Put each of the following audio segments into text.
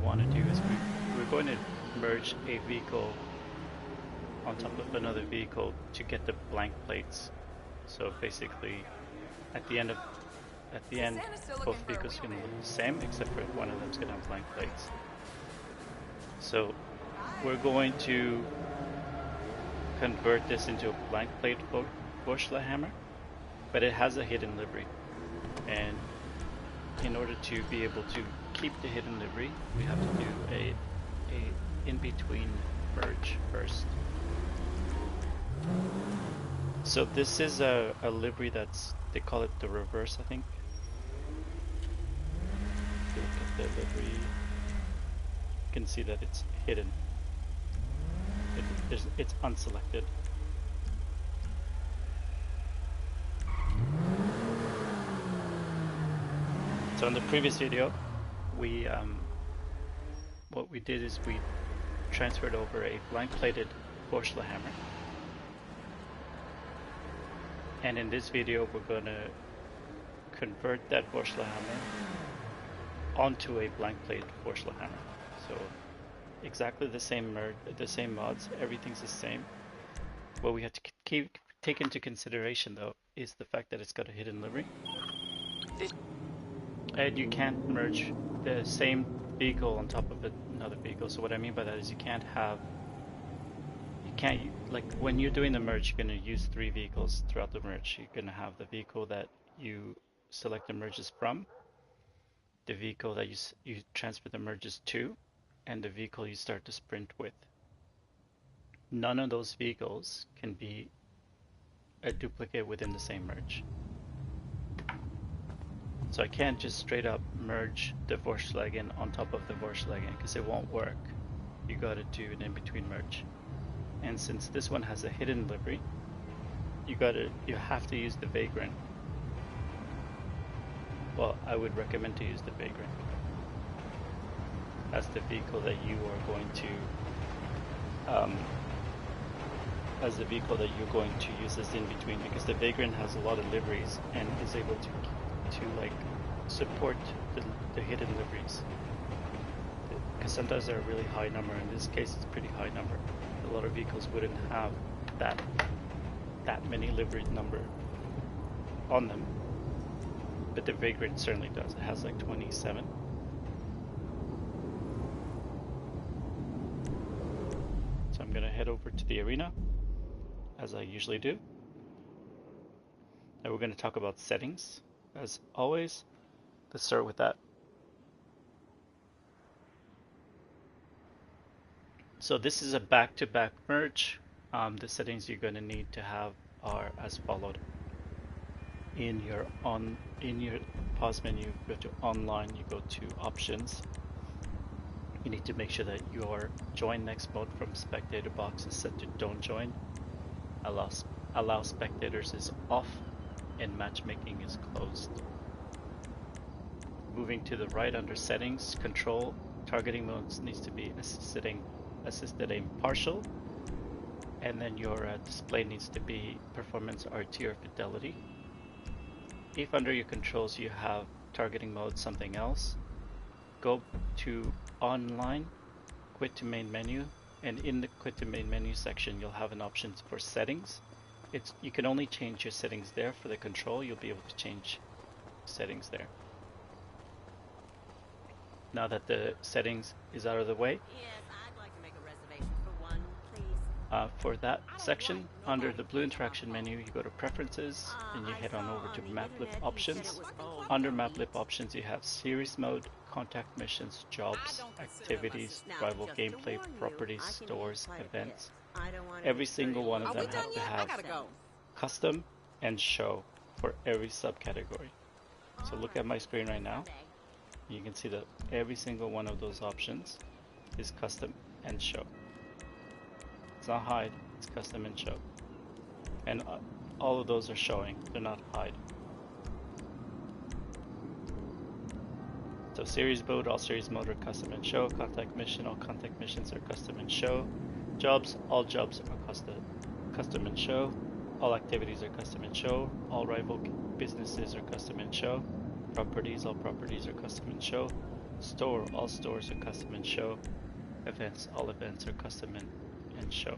want to do is we're going to merge a vehicle on top of another vehicle to get the blank plates. So basically, at the end, both vehicles are going to look the same, except for one of them is going to have blank plates. So we're going to convert this into a blank plate Porsche hammer, but it has a hidden livery. And in order to be able to keep the hidden livery, we have to do a in-between merge first. So this is a livery they call it the reverse, I think. If you look at the livery, you can see that it's hidden. It's unselected. So in the previous video, what we did is we transferred over a blank plated Porsche hammer. And in this video, we're going to convert that Porsche hammer onto a blank plate Porsche hammer. So exactly the same mods, everything's the same. What we have to take into consideration though is the fact that it's got a hidden livery. And you can't merge the same vehicle on top of another vehicle. So what I mean by that is you can't, like when you're doing the merge, you're going to use 3 vehicles throughout the merge. You're going to have the vehicle that you select the merges from, the vehicle that you transfer the merges to, and the vehicle you start the sprint with. None of those vehicles can be a duplicate within the same merge. So I can't just straight up merge the Volkswagen on top of the Volkswagen because it won't work. You gotta do an in-between merge. And since this one has a hidden livery, you have to use the Vagrant. Well, I would recommend to use the Vagrant as the vehicle that you are going to use as in between, because the Vagrant has a lot of liveries and is able to like support the hidden liveries, because sometimes they're a really high number. In this case, it's a pretty high number. A lot of vehicles wouldn't have that many livery number on them, but the Vagrant certainly does. It has like 27. So I'm gonna head over to the arena as I usually do. Now we're going to talk about settings as always. Let's start with that. So this is a back-to-back merge. The settings you're going to need to have are as followed. In your pause menu, you go to online, you go to options. You need to make sure that your join next mode from spectator box is set to don't join. Allow spectators is off, and matchmaking is closed. Moving to the right under settings, control, targeting modes needs to be assisted aim partial, and then your display needs to be performance, RT, or fidelity. If under your controls you have targeting mode something else, go to online, quit to main menu, and in the quit to main menu section you'll have an option for settings. You can only change your settings there. For the control, you'll be able to change settings there. Now that the settings is out of the way, yes, I'd like to make a reservation for one, please. For that section, under the blue interaction menu, you go to preferences and you head on over to map lip options. Under map lip options, you have series mode, contact missions, jobs, activities, rival gameplay, properties, stores, events. Every single one of them have to have custom and show for every subcategory. So look at my screen right now. You can see that every single one of those options is custom and show. It's not hide, it's custom and show. And all of those are showing, they're not hide. So series mode, all series mode are custom and show. Contact mission, all contact missions are custom and show. Jobs, all jobs are custom and show. All activities are custom and show. All rival businesses are custom and show. Properties, all properties are custom and show. Store, all stores are custom and show. Events, all events are custom and show.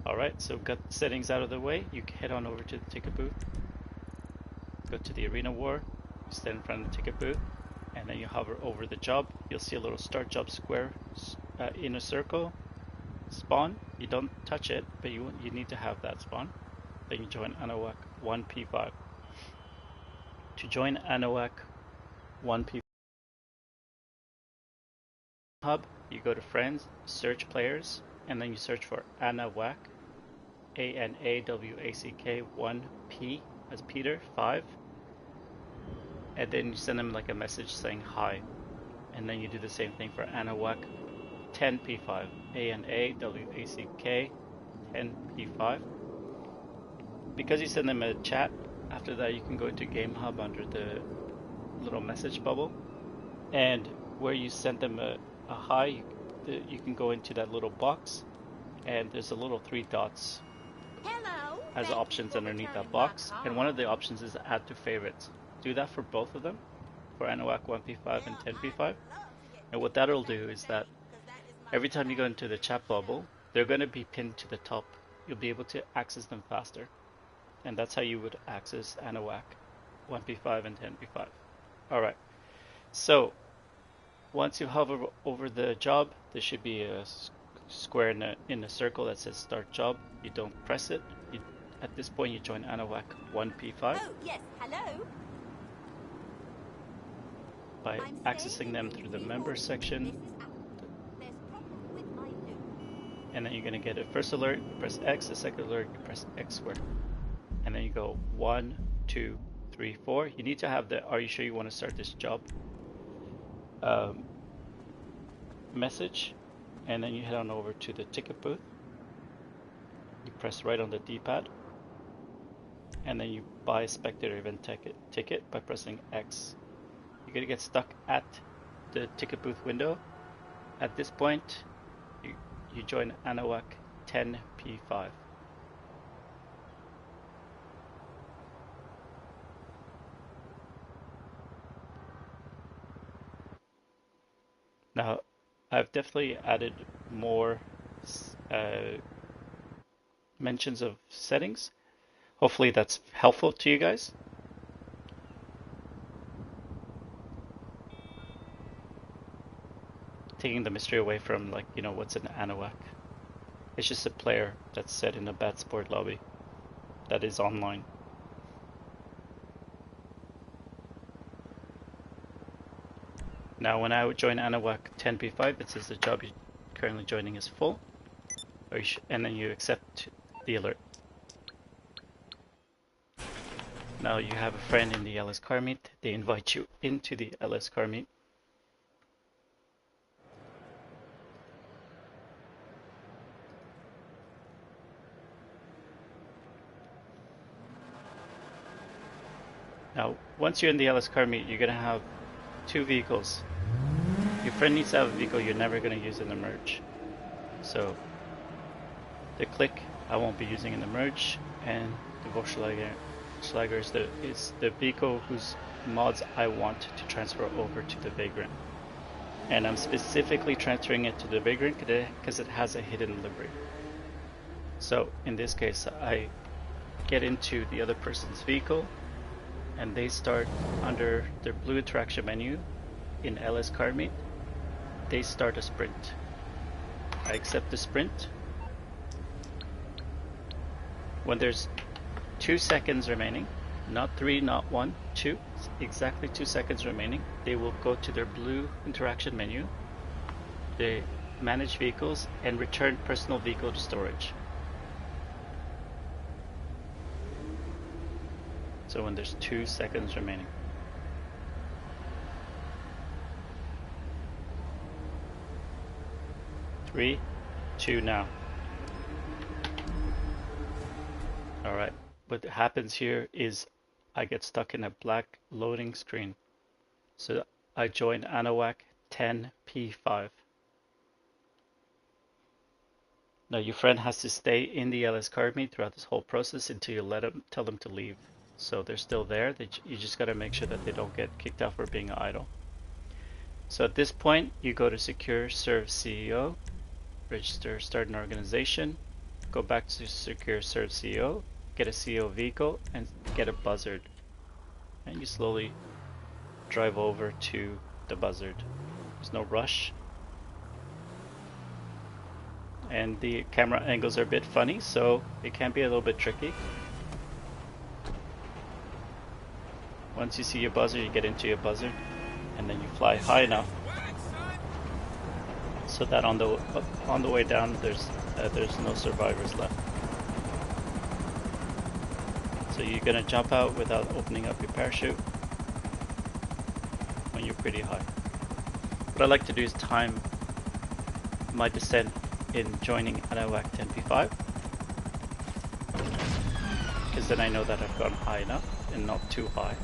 Alright, so got the settings out of the way. You can head on over to the ticket booth. Go to the arena war. You stand in front of the ticket booth. And then you hover over the job. You'll see a little start job square in a circle. Spawn. You don't touch it, but you need to have that spawn. Then you join Anahuac 1P5. To join Anahuac 1P5 hub, you go to friends, search players, and then you search for Anahuac, ANAWACK 1P as Peter 5, and then you send them like a message saying hi, and then you do the same thing for Anahuac 10P5, ANAWACK 10P5. Because you send them a chat, after that you can go into Game Hub under the little message bubble, and where you sent them a hi, you can go into that little box, and there's a little 3 dots as options underneath that box, and one of the options is add to favorites. Do that for both of them, for Anahuac 1P5 and 10P5, and what that'll do is that every time you go into the chat bubble, they're going to be pinned to the top. You'll be able to access them faster, and that's how you would access Anahuac 1P5 and 10P5. Alright, so once you hover over the job, there should be a square in a circle that says start job. You don't press it. At this point you join Anahuac 1P5. Oh, yes, hello. By accessing them through the members section. And then you're going to get a first alert, you press X, a second alert, you press X square. And then you go 1, 2, 3, 4. You need to have the "Are you sure you want to start this job?" message, and then you head on over to the ticket booth. You press right on the D-pad, and then you buy a spectator event ticket by pressing X. You're going to get stuck at the ticket booth window. At this point, you join Anahuac 10P5. Now, I've definitely added more mentions of settings. Hopefully that's helpful to you guys. Taking the mystery away from, like, you know, what's in Anahuac. It's just a player that's set in a bad sport lobby that is online. Now when I would join Anahuac 10P5, it says the job you're currently joining is full, and then you accept the alert. Now you have a friend in the LS car meet, they invite you into the LS car meet. Now once you're in the LS car meet, you're going to have 2 vehicles. Your friend needs to have a vehicle you're never going to use in the merge. So the click I won't be using in the merge, and the Volkswagen is the vehicle whose mods I want to transfer over to the Vagrant. And I'm specifically transferring it to the Vagrant because it has a hidden livery. So in this case, I get into the other person's vehicle, and they start under their blue interaction menu in LS car meet. They start a sprint. I accept the sprint. When there's 2 seconds remaining, not 3, not 1, 2, exactly 2 seconds remaining, they will go to their blue interaction menu, they manage vehicles, and return personal vehicle to storage. So when there's 2 seconds remaining. Three, 2 now. Alright, what happens here is I get stuck in a black loading screen. So I join Anahuac 10P5. Now your friend has to stay in the LS car meet throughout this whole process until you tell them to leave. So they're still there. You just got to make sure that they don't get kicked out for being idle. So at this point, you go to Secure Serve CEO, register, start an organization, go back to Secure Serve CEO, get a CEO vehicle, and get a buzzard. And you slowly drive over to the buzzard. There's no rush. And the camera angles are a bit funny, so it can be a little bit tricky. Once you see your buzzard, you get into your buzzard, and then you fly high enough so that on the way down there's no survivors left. So you're gonna jump out without opening up your parachute when you're pretty high. What I like to do is time my descent in joining ANOVAC 10P5, because then I know that I've gone high enough and not too high.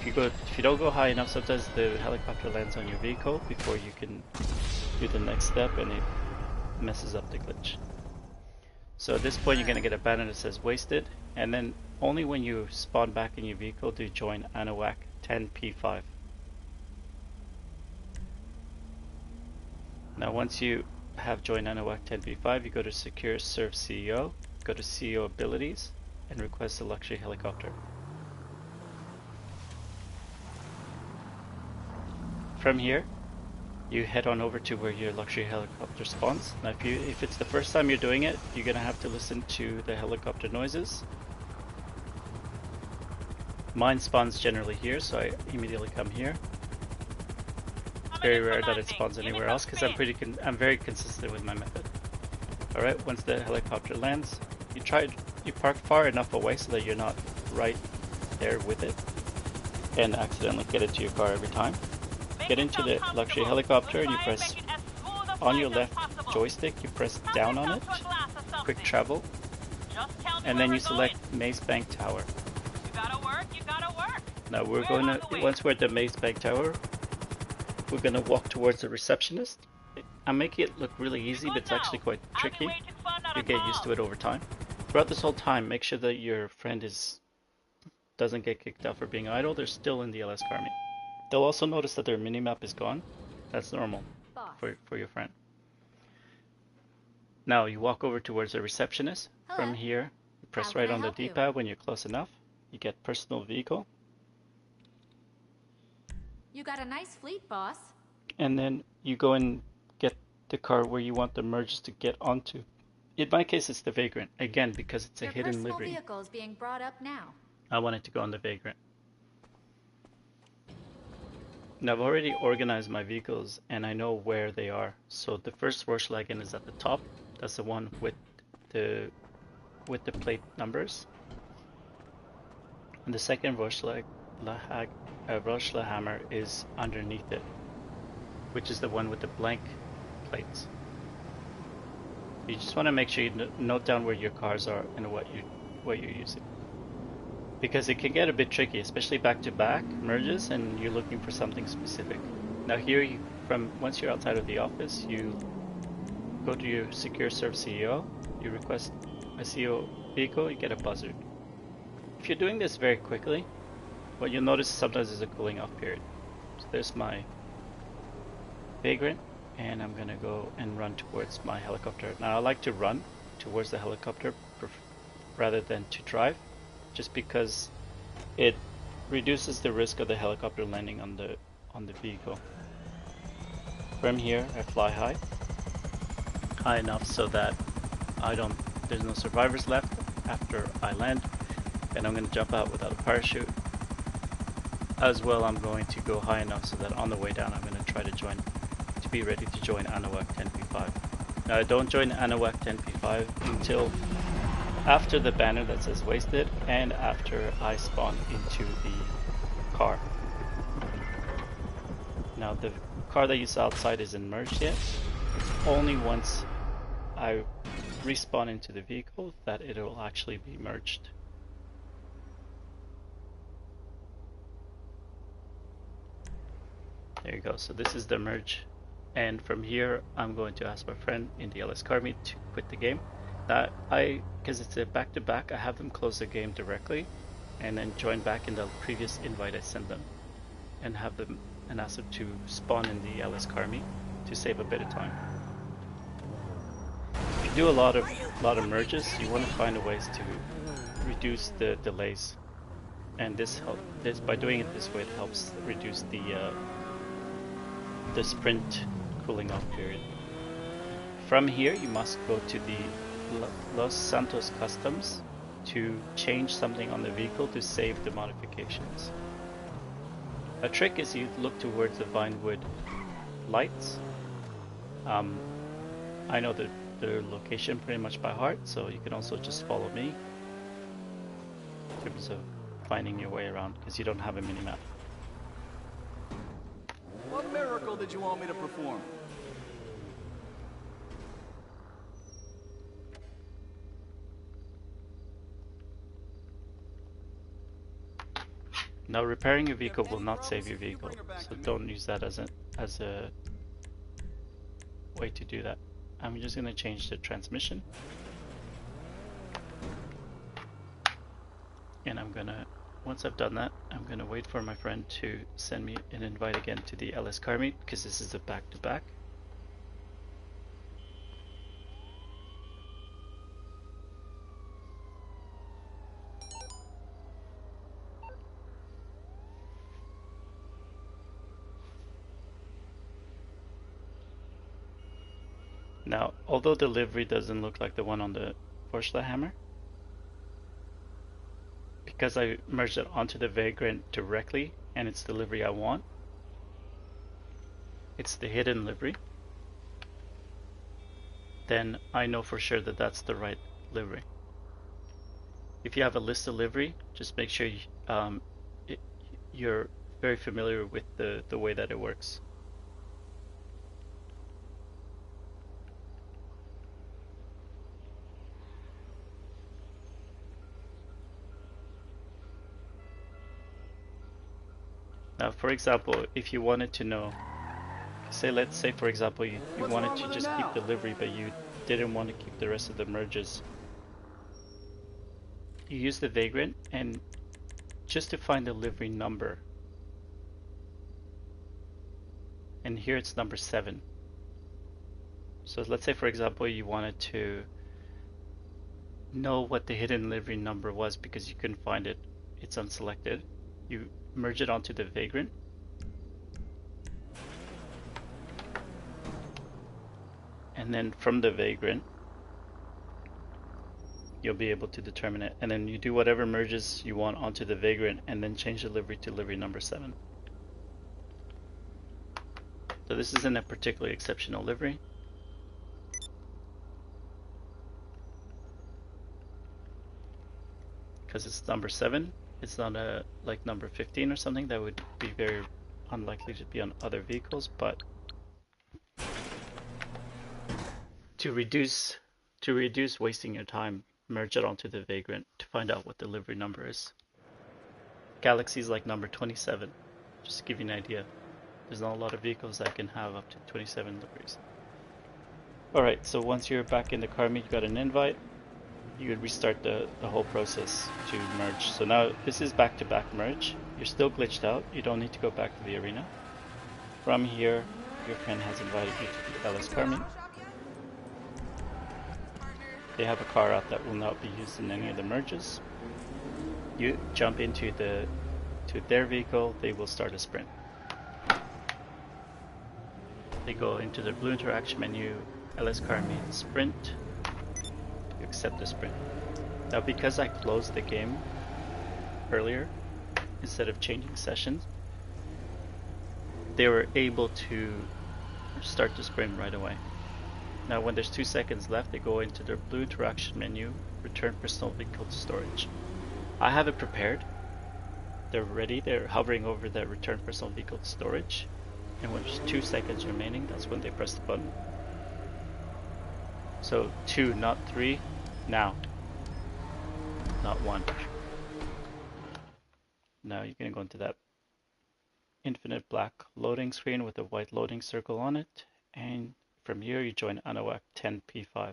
If you don't go high enough, sometimes the helicopter lands on your vehicle before you can do the next step, and it messes up the glitch. So at this point, you're going to get a banner that says wasted, and then only when you spawn back in your vehicle do you join ANOVAC 10P5. Now once you have joined ANOVAC 10P5, you go to Secure Serve CEO, go to CEO Abilities, and request a luxury helicopter. From here, you head on over to where your luxury helicopter spawns. Now if it's the first time you're doing it, you're gonna have to listen to the helicopter noises. Mine spawns generally here, so I immediately come here. It's very rare that it spawns anywhere else because I'm very consistent with my method. Alright, once the helicopter lands, you park far enough away so that you're not right there with it and accidentally get into your car every time. Get into the luxury helicopter and you press on your left joystick, you press down on it, quick travel, and then you select Maze Bank Tower. Now we're going to, once we're at the Maze Bank Tower, we're going to walk towards the receptionist. I'm making it look really easy, but it's actually quite tricky. You get used to it over time. Throughout this whole time, make sure that your friend doesn't get kicked out for being idle. They're still in the LS Army. They'll also notice that their minimap is gone. That's normal for your friend. Now you walk over towards the receptionist. Hello. From here, you press right on the D-pad when you're close enough. You get personal vehicle. You got a nice fleet, boss. And then you go and get the car where you want the merges to get onto. In my case, it's the Vagrant. Again, because it's a hidden livery. Your personal vehicle is being brought up now. I want it to go on the Vagrant. Now I've already organized my vehicles and I know where they are. So the first Rorschlagen is at the top. That's the one with the plate numbers. And the second Rorschlahammer is underneath it, which is the one with the blank plates. You just want to make sure you note down where your cars are and what you're using. Because it can get a bit tricky, especially back-to-back merges, and you're looking for something specific. Now here, once you're outside of the office, you go to your Secure Serve CEO, you request a CEO vehicle, you get a buzzard. If you're doing this very quickly, what you'll notice sometimes is a cooling off period. So there's my Vagrant, and I'm gonna go and run towards my helicopter. Now I like to run towards the helicopter rather than to drive, just because it reduces the risk of the helicopter landing on the vehicle. From here, I fly high enough so that there's no survivors left after I land, and I'm going to jump out without a parachute. As well, I'm going to go high enough so that on the way down, I'm going to try to be ready to join ANOVAC 10P5. Now, I don't join ANOVAC 10P5 until after the banner that says wasted and after I spawn into the car. Now the car that you saw outside isn't merged yet. It's only once I respawn into the vehicle that it'll actually be merged. There you go, so this is the merge, and from here I'm going to ask my friend in the LS Army to quit the game, Because it's a back-to-back, I have them close the game directly and then join back in the previous invite I sent them and ask them to spawn in the LS car meet to save a bit of time. If you do a lot of merges, you want to find ways to reduce the delays, and this by doing it this way, it helps reduce the sprint cooling off period. From here, you must go to the Los Santos Customs to change something on the vehicle to save the modifications. A trick is you look towards the Vinewood lights. I know the location pretty much by heart, so you can also just follow me in terms of finding your way around, because you don't have a mini-map. What miracle did you want me to perform? Now, repairing your vehicle will not save your vehicle, so don't use that as a way to do that. I'm just going to change the transmission, and once I've done that, I'm going to wait for my friend to send me an invite again to the LS car meet, because this is a back-to-back. Now, although the livery doesn't look like the one on the Porsche Hammer, because I merged it onto the Vagrant directly, and it's the livery I want, it's the hidden livery, then I know for sure that that's the right livery. If you have a list of livery, just make sure you're very familiar with the way that it works. Now, for example, if you wanted to know, let's say for example you wanted to just keep the livery, but you didn't want to keep the rest of the merges, you use the Vagrant, and just to find the livery number, and here it's number 7. So let's say for example you wanted to know what the hidden livery number was because you couldn't find it, it's unselected. You merge it onto the Vagrant, and then from the Vagrant you'll be able to determine it, and then you do whatever merges you want onto the Vagrant and then change the livery to livery number 7. So this isn't a particularly exceptional livery. Because it's number 7, it's not like number 15 or something. That would be very unlikely to be on other vehicles, but to reduce wasting your time, merge it onto the Vagrant to find out what the livery number is. Galaxy's like number 27, just to give you an idea. There's not a lot of vehicles that can have up to 27 liveries. Alright, so once you're back in the car meet, you got an invite, you would restart the whole process to merge. So now this is back-to-back merge. You're still glitched out, you don't need to go back to the arena. From here, your friend has invited you to the LS car meet. They have a car out that will not be used in any of the merges. You jump into their vehicle, they will start a sprint. They go into the blue interaction menu, LS car meet sprint, you accept the sprint. Now because I closed the game earlier, instead of changing sessions, they were able to start the sprint right away. Now when there's 2 seconds left, they go into their blue interaction menu, return personal vehicle to storage. I have it prepared. They're ready, they're hovering over the return personal vehicle to storage. And when there's 2 seconds remaining, that's when they press the button. So 2, not 3, now. Not 1. Now you're going to go into that infinite black loading screen with a white loading circle on it, and from here you join ANOAC 10P5.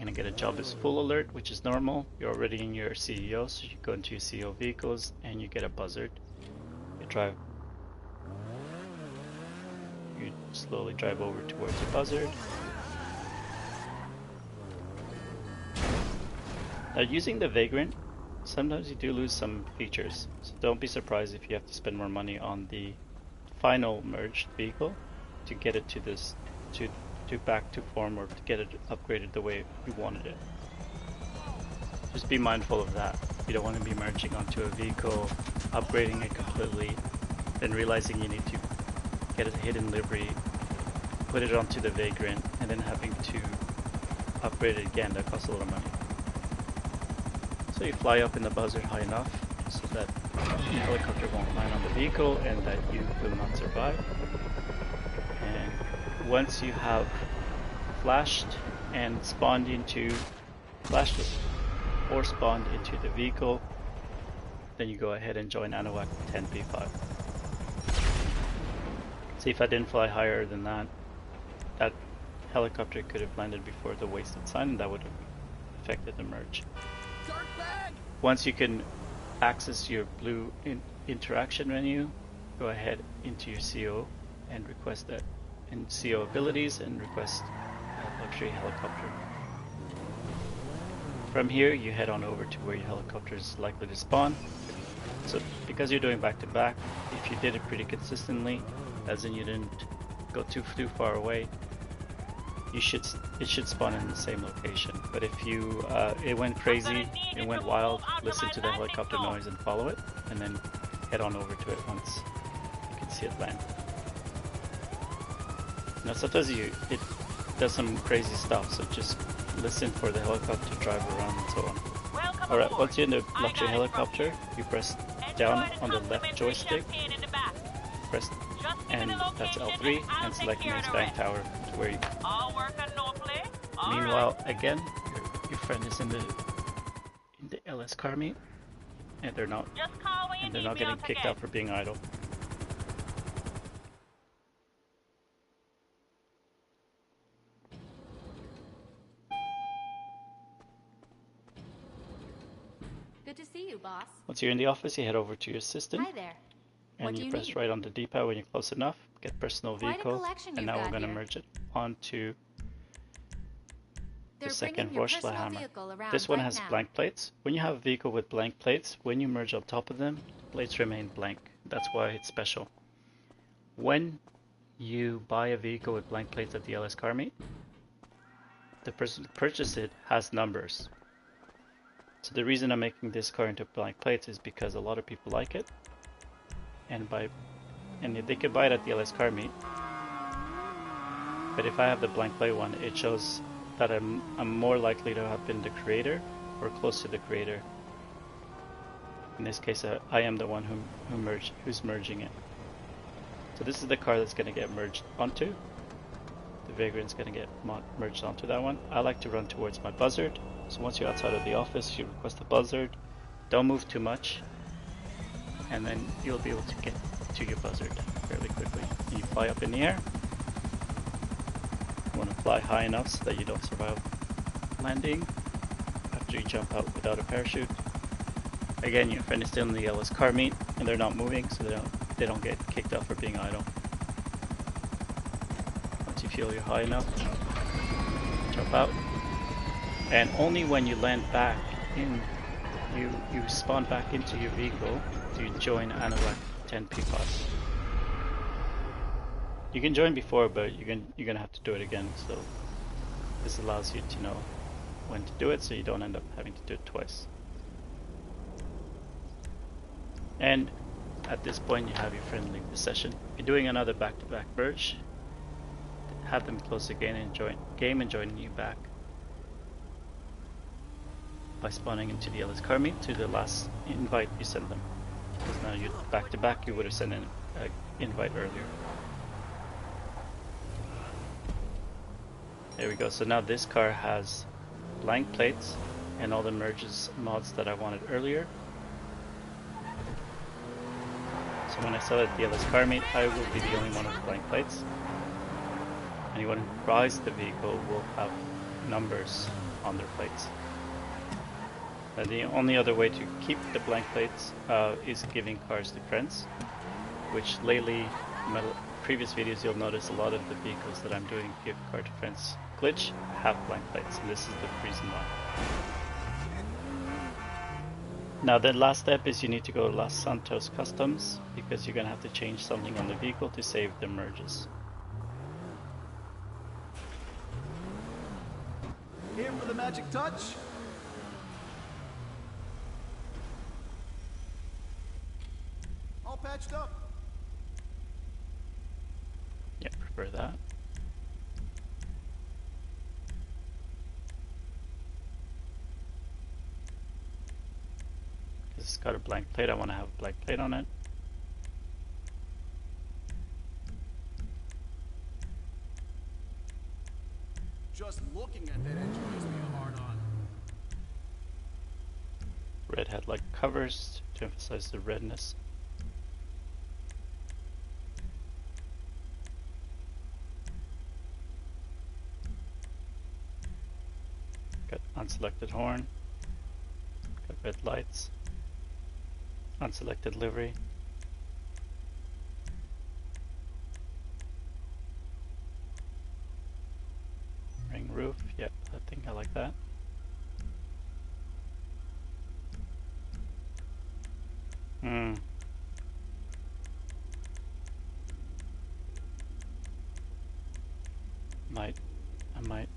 You're gonna get a job as full alert, which is normal. You're already in your CEO, so you go into your CEO vehicles and you get a buzzard. You slowly drive over towards your buzzard. Now, using the Vagrant, sometimes you do lose some features, so don't be surprised if you have to spend more money on the final merged vehicle to get it to this to back to form, or to get it upgraded the way you wanted it. Just be mindful of that. You don't want to be merging onto a vehicle, upgrading it completely, then realizing you need to get a hidden livery, put it onto the Vagrant, and then having to upgrade it again. That costs a lot of money. So you fly up in the buzzard high enough so that the helicopter won't land on the vehicle and that you will not survive. And once you have flashed spawned into the vehicle, then you go ahead and join ANOAC 10P5. See, if I didn't fly higher than that, that helicopter could have landed before the wasted sign, and that would have affected the merge. Once you can access your blue interaction menu, go ahead into your CO and request that in CO abilities and request a luxury helicopter. From here, you head on over to where your helicopter is likely to spawn. So because you're doing back to back, if you did it pretty consistently, as in you didn't go too far away, it should spawn in the same location. But if you it went crazy, it went wild, listen to the helicopter noise and follow it, and then head on over to it once you can see it land. Now sometimes it does some crazy stuff, so just listen for the helicopter to drive around and so on. Alright, once you're in the luxury helicopter, you press down on the left joystick, press, and that's L3, and select Maze Bank Tower to where you go. Meanwhile, again, your friend is in the LS car meet, and they're not getting kicked out for being idle. Good to see you, boss. Once you're in the office, you head over to your assistant. Hi there. And you press right on the D-pad when you're close enough. Get personal vehicle, and now we're going to merge it onto the second Rochdale hammer. This one has blank plates. When you have a vehicle with blank plates, when you merge on top of them, plates remain blank. That's why it's special. When you buy a vehicle with blank plates at the LS car meet, the person who purchased it has numbers. So the reason I'm making this car into blank plates is because a lot of people like it, and they could buy it at the LS car meet. But if I have the blank plate one, it shows that I'm more likely to have been the creator or close to the creator. In this case, I am the one who's merging it. So this is the car that's going to get merged onto. The Vagrant's going to get merged onto that one. I like to run towards my buzzard. So once you're outside of the office, you request a buzzard. Don't move too much, and then you'll be able to get to your buzzard fairly quickly. And you fly up in the air. You want to fly high enough so that you don't survive landing after you jump out without a parachute. Again, your friend is still in the LS car meet, and they're not moving, so they don't get kicked out for being idle. Once you feel you're high enough, jump out. And only when you land back in, you spawn back into your vehicle, do you join ANOAC 10P5. You can join before, but you're gonna have to do it again. So this allows you to know when to do it, so you don't end up having to do it twice. And at this point, you have your friend leave the session. If you're doing another back-to-back merge, have them close the game and join you back by spawning into the LS car meet to the last invite you sent them. Because now you back to back, you would have sent an invite earlier. There we go. So now this car has blank plates and all the merges mods that I wanted earlier. So when I sell it at the LS car meet, I will be the only one with blank plates. Anyone who buys the vehicle will have numbers on their plates. The only other way to keep the blank plates is giving cars to friends, which lately, in my previous videos, you'll notice a lot of the vehicles that I'm doing give car to friends glitch have blank plates, and this is the reason why. Now the last step is you need to go to Los Santos Customs, because you're going to have to change something on the vehicle to save the merges. Here for the magic touch? All patched up. Yeah, prefer that. Because it's got a blank plate, I want to have a blank plate on it. Just looking at that engine gives me a hard on. Red headlight covers to emphasize the redness. Got unselected horn. Got red lights. Unselected livery. Ring roof, yep, I think I like that. I might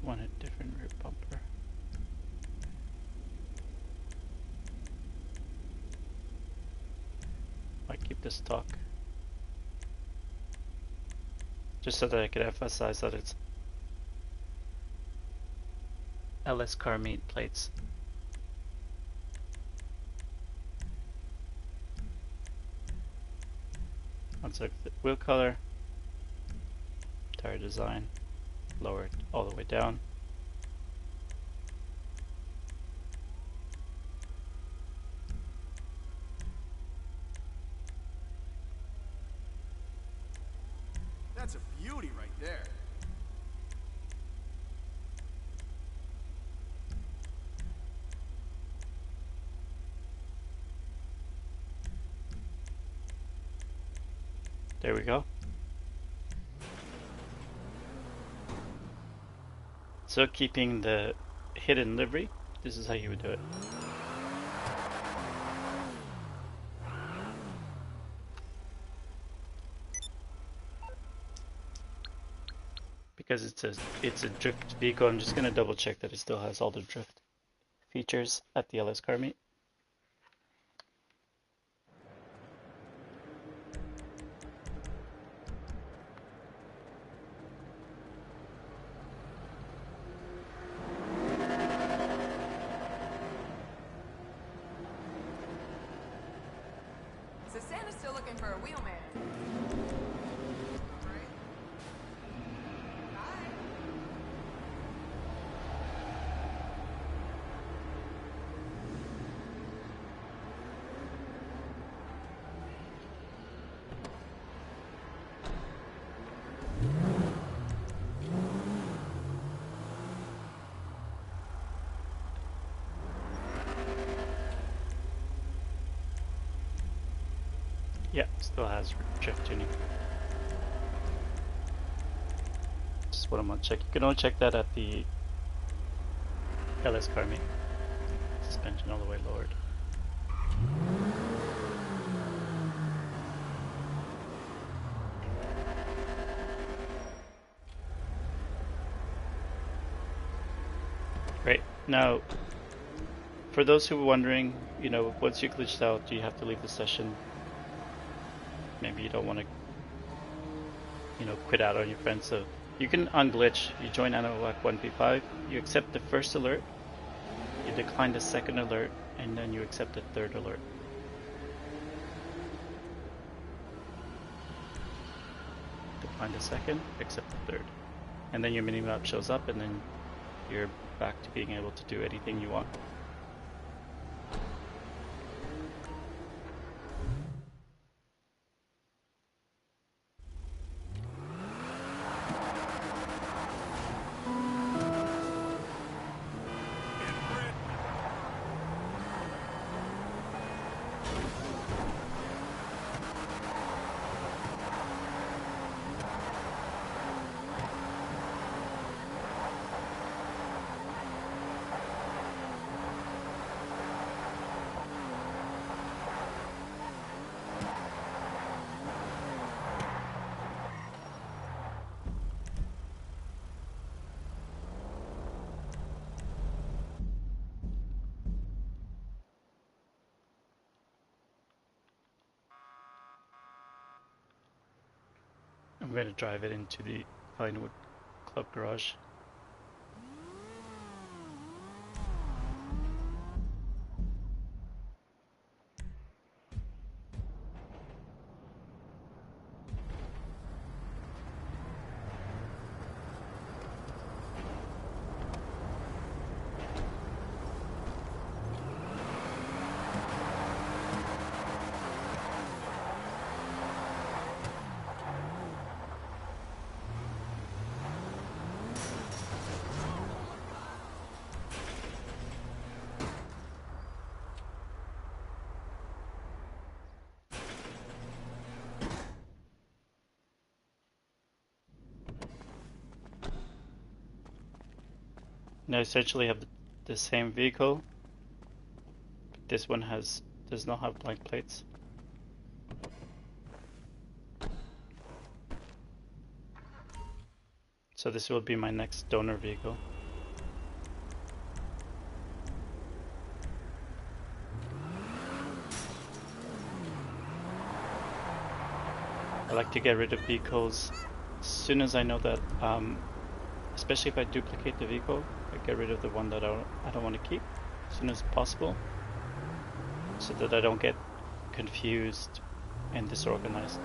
want a different rear bumper. Might keep this stock. Just so that I could emphasize that it's LS car meet plates. Unselected wheel color, tire design, lower it all the way down. That's a beauty right there. There we go. So keeping the hidden livery, this is how you would do it. Because it's a drift vehicle, I'm just gonna double check that it still has all the drift features at the LS car meet. So Santa's still looking for a wheelman. Right? Bye. Yeah, still has drift tuning. Just what I'm gonna check. You can only check that at the LS car meet. Suspension all the way lowered. Great. Now, for those who are wondering, you know, once you're glitched out, do you have to leave the session? Maybe you don't want to, you know, quit out on your friends. So you can unglitch. You join Analog F1 you accept the first alert, you decline the second alert, and then you accept the third alert. Decline the second, accept the third. And then your minimap shows up, and then you're back to being able to do anything you want. I'm going to drive it into the Pinewood Club garage. Now essentially have the same vehicle, but this one does not have blank plates. So this will be my next donor vehicle. I like to get rid of vehicles as soon as I know that, especially if I duplicate the vehicle, I get rid of the one that I don't want to keep as soon as possible, so that I don't get confused and disorganized.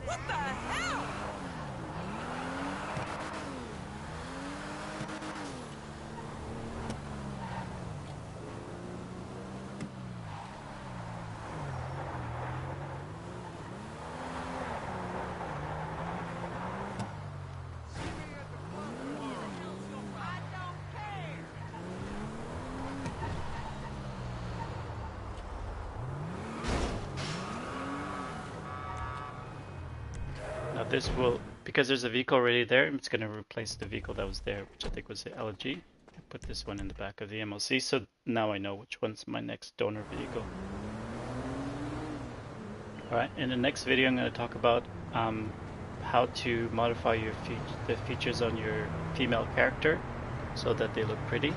What the hell? Now this will, because there's a vehicle already there, it's going to replace the vehicle that was there, which I think was the LG. I put this one in the back of the MLC, so now I know which one's my next donor vehicle. Alright, in the next video I'm going to talk about how to modify the features on your female character so that they look pretty.